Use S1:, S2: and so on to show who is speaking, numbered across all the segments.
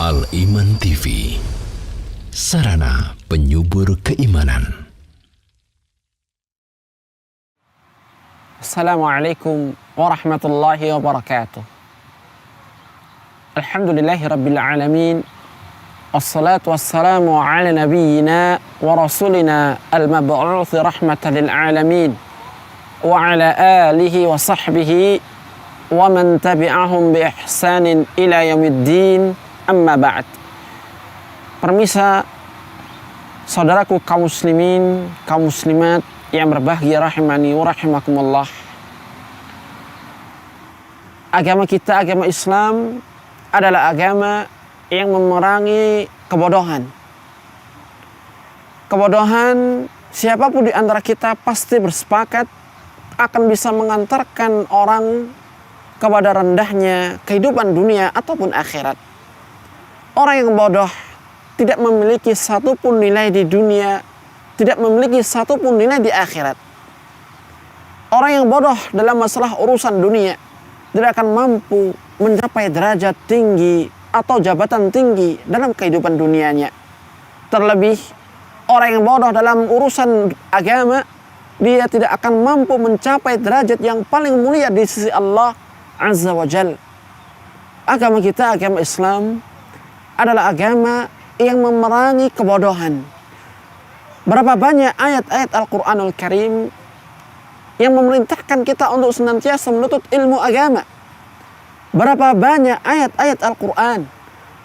S1: Al-Iman TV, sarana penyubur keimanan.
S2: Assalamualaikum warahmatullahi wabarakatuh. Alhamdulillahi rabbil alamin. Wassalatu wassalamu ala nabiyyina wa rasulina al-mab'uuthi rahmatan lil alamin. Wa ala alihi wa sahbihi wa man tabi'ahum bi ihsanin ila yaumiddin. Amma ba'd. Permisa saudaraku kaum muslimin, kaum muslimat yang berbahagia rahimani wa rahimakumullah. Agama kita, agama Islam adalah agama yang memerangi kebodohan. Kebodohan siapapun di antara kita pasti bersepakat akan bisa mengantarkan orang kepada rendahnya kehidupan dunia ataupun akhirat. Orang yang bodoh tidak memiliki satupun nilai di dunia, tidak memiliki satupun nilai di akhirat. Orang yang bodoh dalam masalah urusan dunia tidak akan mampu mencapai derajat tinggi atau jabatan tinggi dalam kehidupan dunianya. Terlebih, orang yang bodoh dalam urusan agama, dia tidak akan mampu mencapai derajat yang paling mulia di sisi Allah Azza wa Jal. Agama kita, agama Islam, adalah agama yang memerangi kebodohan. Berapa banyak ayat-ayat Al-Quranul Karim yang memerintahkan kita untuk senantiasa menuntut ilmu agama. Berapa banyak ayat-ayat Al-Quran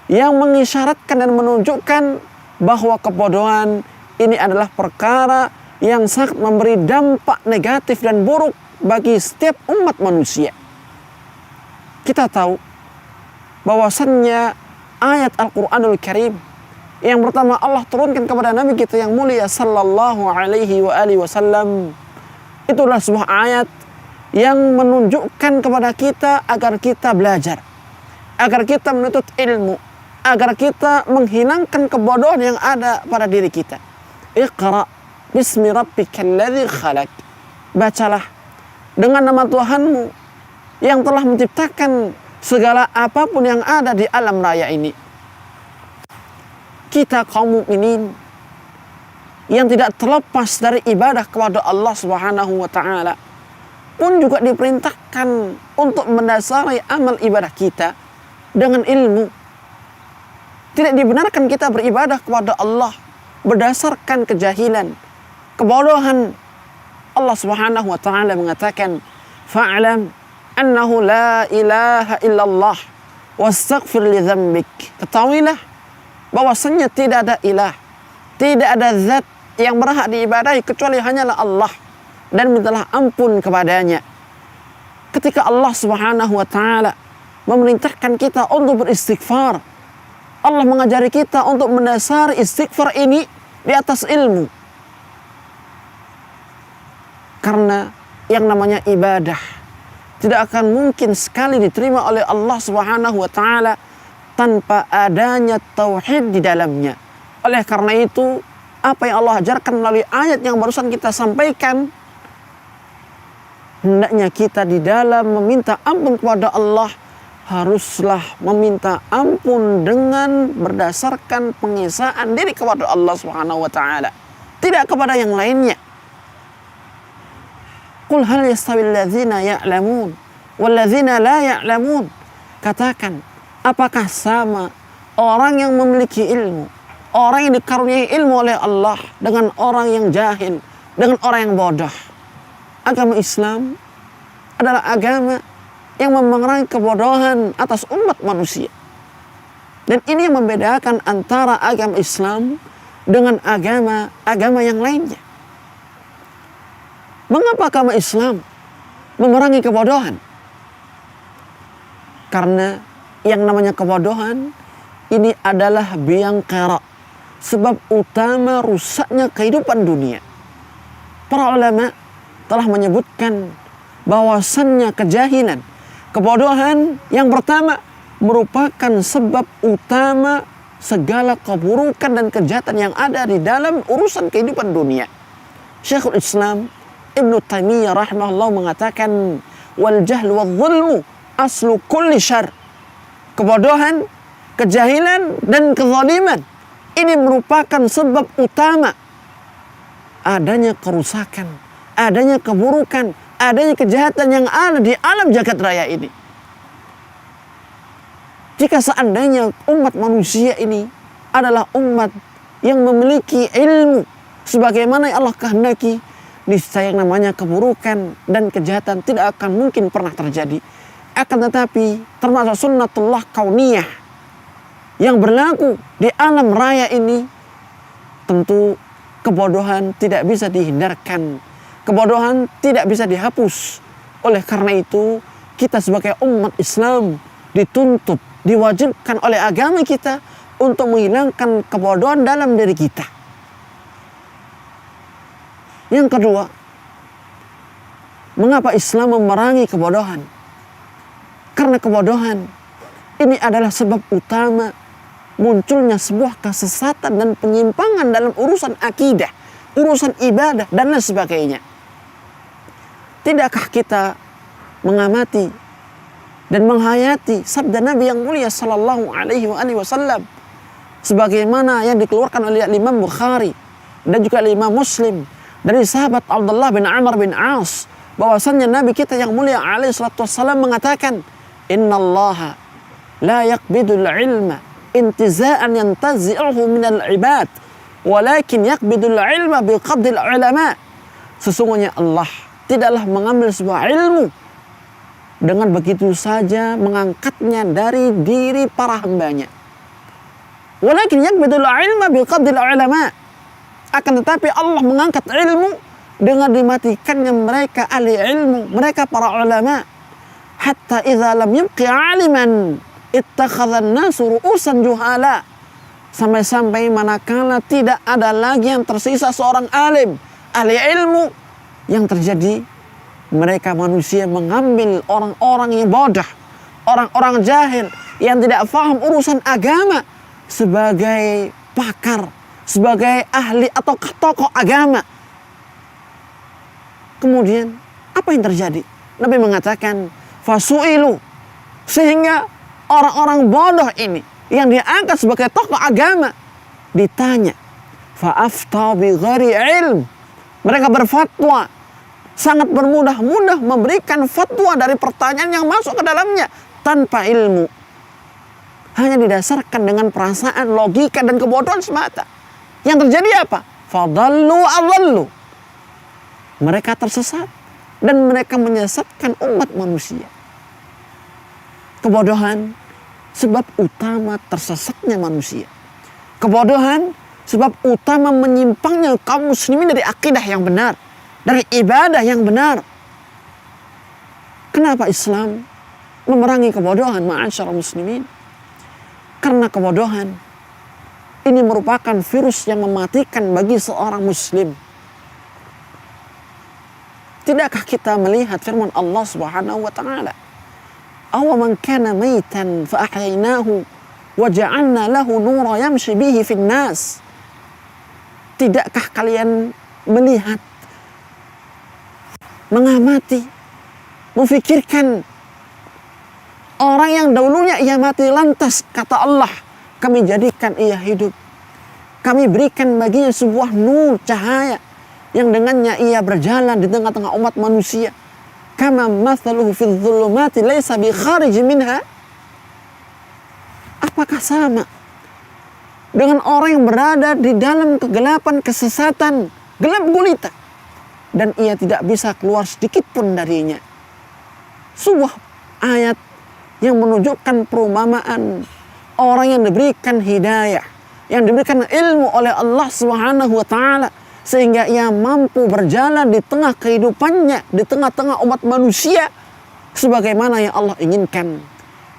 S2: yang mengisyaratkan dan menunjukkan bahwa kebodohan ini adalah perkara yang sangat memberi dampak negatif dan buruk bagi setiap umat manusia. Kita tahu bahwasannya ayat Al-Quranul Karim yang pertama Allah turunkan kepada Nabi kita yang mulia sallallahu alaihi wa alihi wasallam, itulah sebuah ayat yang menunjukkan kepada kita agar kita belajar, agar kita menuntut ilmu, agar kita menghilangkan kebodohan yang ada pada diri kita. Iqra bismi rabbikal ladzi khalaq. Bacalah dengan nama Tuhanmu yang telah menciptakan segala apapun yang ada di alam raya ini. Kita kaum mukminin yang tidak terlepas dari ibadah kepada Allah Subhanahu wa taala pun juga diperintahkan untuk mendasari amal ibadah kita dengan ilmu. Tidak dibenarkan kita beribadah kepada Allah berdasarkan kejahilan, kebodohan. Allah Subhanahu wa taala mengatakan, "Fa'lam annahu la ilaha illallah wastaghfir li dzambik." Ketahuilah bahwasanya tidak ada ilah, tidak ada zat yang berhak diibadahi kecuali hanyalah Allah, dan mintalah ampun kepadanya. Ketika Allah Subhanahu wa taala memerintahkan kita untuk beristighfar, Allah mengajari kita untuk mendasari istighfar ini di atas ilmu. Karena yang namanya ibadah tidak akan mungkin sekali diterima oleh Allah Subhanahu wa taala tanpa adanya tauhid di dalamnya. Oleh karena itu, apa yang Allah ajarkan melalui ayat yang barusan kita sampaikan, hendaknya kita di dalam meminta ampun kepada Allah haruslah meminta ampun dengan berdasarkan pengesaan diri kepada Allah Subhanahu wa taala, tidak kepada yang lainnya. Qul hal yastawil ladzina ya'lamun wal ladzina la ya'lamun. Katakan, apakah sama orang yang memiliki ilmu, orang yang dikaruniai ilmu oleh Allah dengan orang yang jahil, dengan orang yang bodoh? Agama Islam adalah agama yang memerangi kebodohan atas umat manusia. Dan ini yang membedakan antara agama Islam dengan agama yang lainnya. Mengapa agama Islam memerangi kebodohan? Karena yang namanya kebodohan ini adalah biang kerok, sebab utama rusaknya kehidupan dunia. Para ulama telah menyebutkan bahwasannya kejahilan, kebodohan yang pertama merupakan sebab utama segala keburukan dan kejahatan yang ada di dalam urusan kehidupan dunia. Syekhul Islam Ibnu Taimiyah rahimahullah mengatakan, wal jahlu wal zulmu aslu kulli syarr. Kebodohan kejahilan dan kezaliman. Ini merupakan sebab utama adanya kerusakan, adanya keburukan, adanya kejahatan yang ada di alam jagat raya ini. Jika seandainya umat manusia ini adalah umat yang memiliki ilmu sebagaimana yang Allah kehendaki, niscaya yang namanya keburukan dan kejahatan tidak akan mungkin pernah terjadi. Akan tetapi termasuk sunnatullah kauniyah yang berlaku di alam raya ini, tentu kebodohan tidak bisa dihindarkan, kebodohan tidak bisa dihapus. Oleh karena itu kita sebagai umat Islam dituntut, diwajibkan oleh agama kita untuk menghilangkan kebodohan dalam diri kita. Yang kedua, mengapa Islam memerangi kebodohan? Karena kebodohan ini adalah sebab utama munculnya sebuah kesesatan dan penyimpangan dalam urusan akidah, urusan ibadah, dan lain sebagainya. Tidakkah kita mengamati dan menghayati sabda Nabi yang mulia sallallahu alaihi wasallam sebagaimana yang dikeluarkan oleh Imam Bukhari dan juga Imam Muslim dari sahabat Abdullah bin Amr bin As, bahwasannya Nabi kita yang mulia alaihi salatu wassalam mengatakan, innallaha la yaqbidul ilma intiza'an yantazi'uhu minal ibad walakin yaqbidul ilma biqabdil ulama. Sesungguhnya Allah tidaklah mengambil sebuah ilmu dengan begitu saja mengangkatnya dari diri para hambanya. Walakin yaqbidul ilma biqabdil ulama. Akan tetapi Allah mengangkat ilmu dengan dimatikannya mereka ahli ilmu, mereka para ulama. Hatta idza lam yabqi 'aliman ittakhadhan nasu ru'usan juhala. Sampai-sampai manakala tidak ada lagi yang tersisa seorang alim, ahli ilmu, yang terjadi mereka manusia mengambil orang-orang yang bodoh, orang-orang jahil yang tidak paham urusan agama sebagai pakar, sebagai ahli atau tokoh agama. Kemudian apa yang terjadi? Nabi mengatakan fasu'ilu, sehingga orang-orang bodoh ini yang diangkat sebagai tokoh agama ditanya, fa'afta bi ghairi ilm. Mereka berfatwa, sangat bermudah-mudah memberikan fatwa dari pertanyaan yang masuk ke dalamnya tanpa ilmu, hanya didasarkan dengan perasaan, logika, dan kebodohan semata. Yang terjadi apa? Fadallu adallu. Mereka tersesat dan mereka menyesatkan umat manusia. Kebodohan sebab utama tersesatnya manusia. Kebodohan sebab utama menyimpangnya kaum muslimin dari akidah yang benar, dari ibadah yang benar. Kenapa Islam memerangi kebodohan, ma'asyiral muslimin? Karena kebodohan ini merupakan virus yang mematikan bagi seorang muslim. Tidakkah kita melihat firman Allah Subhanahu wa taala, "Aw man kana maitan fa ahyaynahu wa ja'alna lahu nuran yamshi bihi fin nas." Tidakkah kalian melihat, mengamati, memfikirkan orang yang dahulunya ia mati lantas, kata Allah, kami jadikan ia hidup. Kami berikan baginya sebuah nur, cahaya, yang dengannya ia berjalan di tengah-tengah umat manusia. Kama mathaluhu fil dhulumati laysa bi kharij minha. Apakah sama dengan orang yang berada di dalam kegelapan, kesesatan, gelap gulita, dan ia tidak bisa keluar sedikit pun darinya? Sebuah ayat yang menunjukkan perumpamaan orang yang diberikan hidayah, yang diberikan ilmu oleh Allah Subhanahu wa taala, sehingga ia mampu berjalan di tengah kehidupannya, di tengah-tengah umat manusia sebagaimana yang Allah inginkan.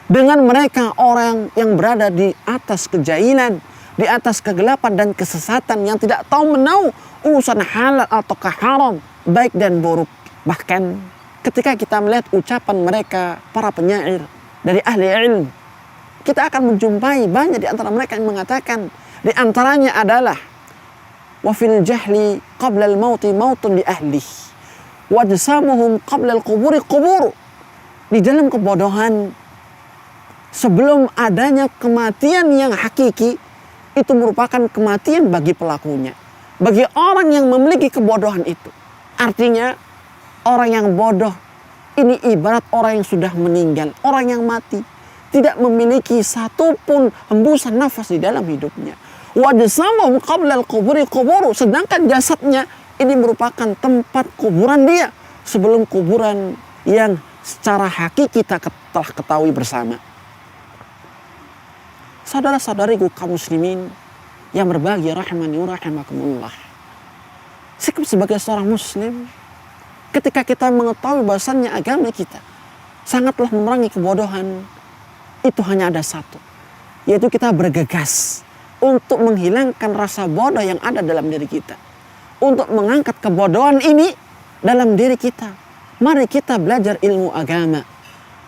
S2: Dengan mereka orang yang berada di atas kejahilan, di atas kegelapan dan kesesatan, yang tidak tahu menahu urusan halal atau haram, baik dan buruk. Bahkan ketika kita melihat ucapan mereka, para penyair dari ahli ilmu, kita akan menjumpai banyak di antara mereka yang mengatakan, di antaranya adalah wa fil jahli qabla al mauti mautun li ahli wa jasamuhum qabla al quburi qubur. Di dalam kebodohan sebelum adanya kematian yang hakiki, itu merupakan kematian bagi pelakunya. Bagi orang yang memiliki kebodohan itu. Artinya orang yang bodoh ini ibarat orang yang sudah meninggal. Orang yang mati. Tidak memiliki satupun hembusan nafas di dalam hidupnya. Wajasamahu qabla al-quburi quburu. Sedangkan jasadnya ini merupakan tempat kuburan dia. Sebelum kuburan yang secara hakiki kita telah ketahui bersama. Saudara-saudariku kaum muslimin yang berbahagia rahimani wa rahimakumullah. Sikap sebagai seorang muslim, ketika kita mengetahui bahwasannya agama kita sangatlah memerangi kebodohan, itu hanya ada satu, yaitu kita bergegas untuk menghilangkan rasa bodoh yang ada dalam diri kita, untuk mengangkat kebodohan ini dalam diri kita. Mari kita belajar ilmu agama.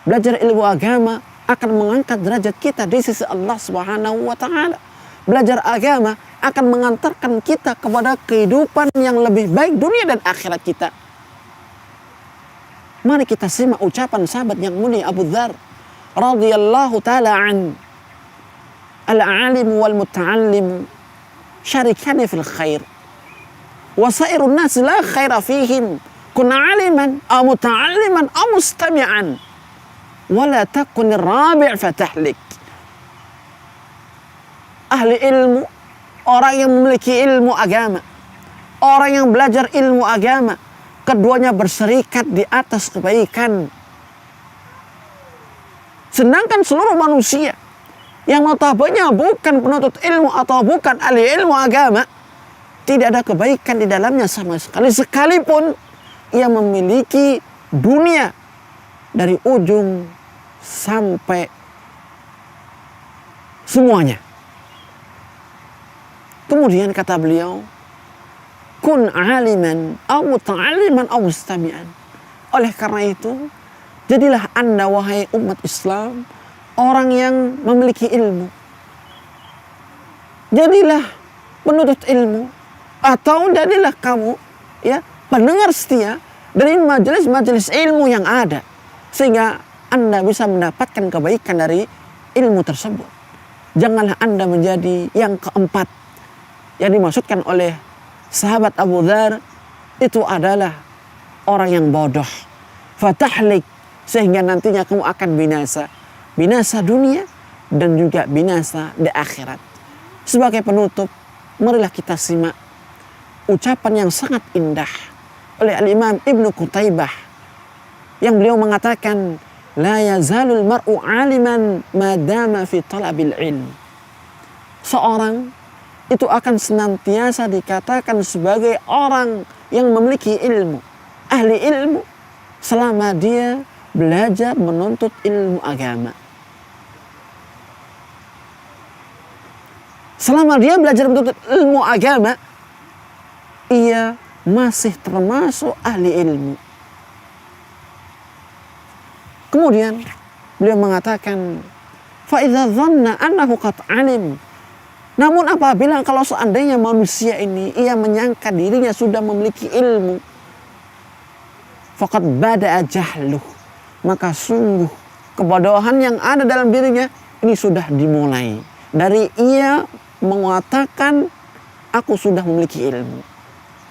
S2: Belajar ilmu agama akan mengangkat derajat kita di sisi Allah Subhanahu wa taala. Belajar agama akan mengantarkan kita kepada kehidupan yang lebih baik dunia dan akhirat kita. Mari kita simak ucapan sahabat yang mulia Abu Dzar radhiyallahu taala an. Al-alim wal muta'allim syarikani fil khair. Wa sairun nas la khaira fihim. Kun aliman aw muta'alliman aw mustami'an. Wala takun rabi' fatahlik. Ahli ilmu, orang yang memiliki ilmu agama, orang yang belajar ilmu agama, keduanya berserikat di atas kebaikan. Sedangkan seluruh manusia yang notabene bukan penuntut ilmu atau bukan ahli ilmu agama, tidak ada kebaikan di dalamnya sama sekali. Sekalipun ia memiliki dunia dari ujung sampai semuanya. Kemudian kata beliau, kun aliman aw muta'alliman aw mustami'an. Oleh karena itu, jadilah Anda wahai umat Islam orang yang memiliki ilmu. Jadilah penuntut ilmu, atau jadilah kamu ya pendengar setia dari majelis-majelis ilmu yang ada, sehingga Anda bisa mendapatkan kebaikan dari ilmu tersebut. Janganlah Anda menjadi yang keempat. Yang dimaksudkan oleh sahabat Abu Dzar itu adalah orang yang bodoh. Fatahlik, sehingga nantinya kamu akan binasa. Binasa dunia dan juga binasa di akhirat. Sebagai penutup, marilah kita simak ucapan yang sangat indah oleh Al-Imam Ibnu Qutaibah yang beliau mengatakan, la yazalul mar'u aliman madama fi talabil ilm. Seorang itu akan senantiasa dikatakan sebagai orang yang memiliki ilmu, ahli ilmu, selama dia belajar menuntut ilmu agama. Selama dia belajar menuntut ilmu agama, ia masih termasuk ahli ilmu. Kemudian beliau mengatakan, fa idza dhanna annahu qad alim. Namun apabila kalau seandainya manusia ini ia menyangka dirinya sudah memiliki ilmu, faqad bada'a jahluh, maka sungguh kebodohan yang ada dalam dirinya ini sudah dimulai dari ia mengatakan aku sudah memiliki ilmu.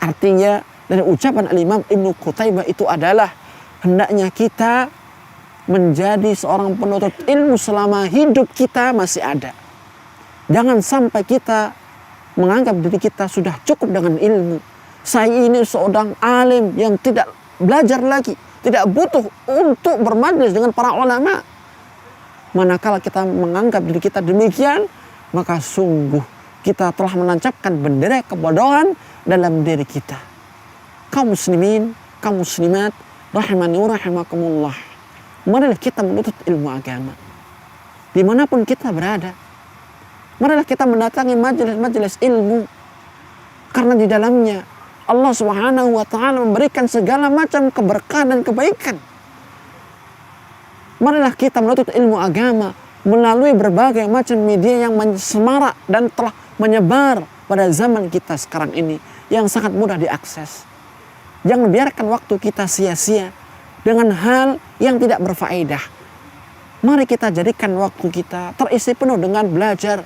S2: Artinya dari ucapan Al-Imam Ibnu Qutaibah itu adalah hendaknya kita menjadi seorang penuntut ilmu selama hidup kita masih ada. Jangan sampai kita menganggap diri kita sudah cukup dengan ilmu. Saya ini seorang alim yang tidak belajar lagi, tidak butuh untuk bermajlis dengan para ulama. Manakala kita menganggap diri kita demikian, maka sungguh kita telah menancapkan bendera kebodohan dalam diri kita. Kaum muslimin, kaum muslimat, rahimani wa rahimakumullah. Marilah kita menuntut ilmu agama. Dimanapun kita berada, marilah kita mendatangi majelis-majelis ilmu. Karena di dalamnya Allah Subhanahu wa taala memberikan segala macam keberkahan dan kebaikan. Marilah kita menuntut ilmu agama melalui berbagai macam media yang semarak dan telah menyebar pada zaman kita sekarang ini yang sangat mudah diakses. Jangan biarkan waktu kita sia-sia dengan hal yang tidak berfaedah. Mari kita jadikan waktu kita terisi penuh dengan belajar,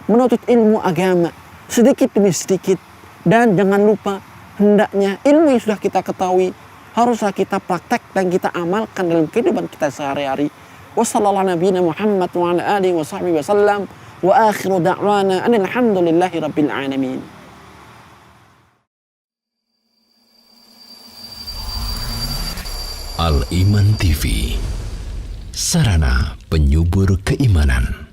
S2: menuntut ilmu agama, sedikit demi sedikit. Dan jangan lupa, hendaknya ilmu yang sudah kita ketahui, haruslah kita praktek dan kita amalkan dalam kehidupan kita sehari-hari. Wassalamualaikum warahmatullahi Muhammad wa ala alihi wa sahbihi wasallam. Wa akhiru da'wana alhamdulillahi rabbil alamin.
S1: Al-Iman TV, sarana penyubur keimanan.